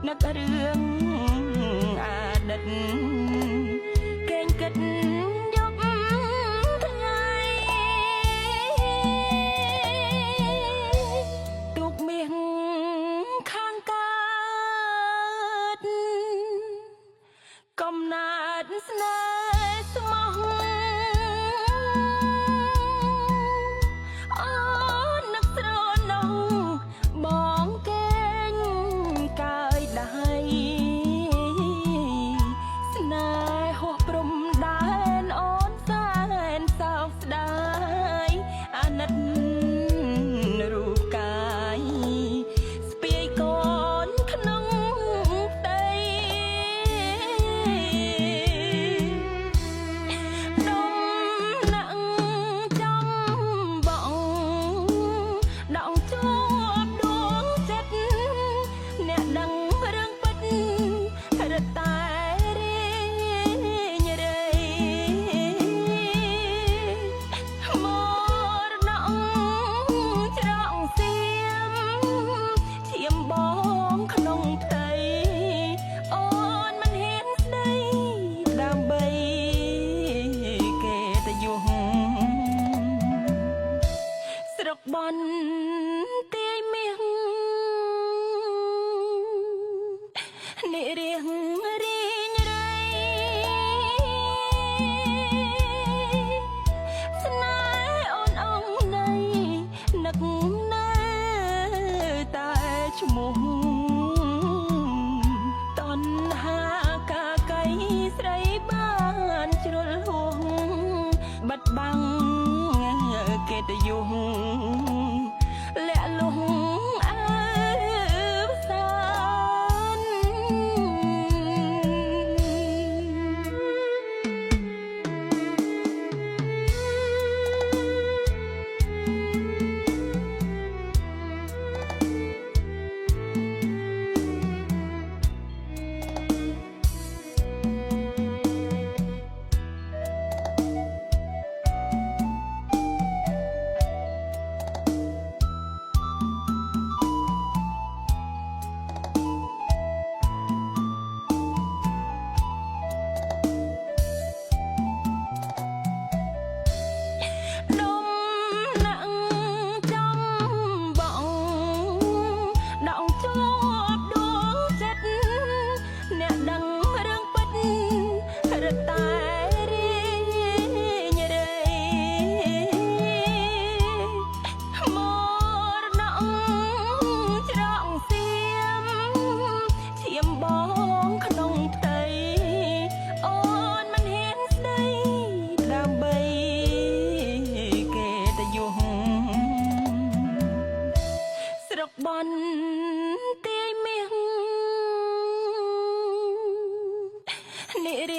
នឹករឿងអតីតគេងគិតយប់ថ្ងៃទុកមាសខាងកើតកំណាតស្នេហ៍ស្មោះអូននឹកស្រណោះបងគេងកើយដៃស្នេហ៍ហួសព្រំដែនអូនសែនសោកស្ដាយអាណិតរូបកាយស្ពាយកូនក្នុងផ្ទៃដុំណាក់ចំបងដងជួបដួងចិត្តអ្នកដឹងរឿងពិតរត់តែរៀងរៃមរណៈច្រកសៀមឈាមបងក្នុងផ្ទៃអូនមិនហ៊ានស្ដីដើម្បីគេតយុះស្រុកបន់ទាយមាសនិរៀងរីងរៃស្នេហ៍អូនអងនៃនឹកនៅតែឈ្មោះតណ្ហាកាកៃស្រីបានជ្រុលហួងបិទបាំងកិត្តិយសលាក់លុះអើសានដុំណាក់ចំបងដងជួបដួងចិត្តអ្នកដឹងរឿងពិតរត់តែរៀងរៃមរណៈច្រកសៀមឈាមបងក្នុងផ្ទៃអូនមិនហ៊ានស្ដីដើម្បីគេតយុះស្រុកបន់ទាយមាសនិរៀ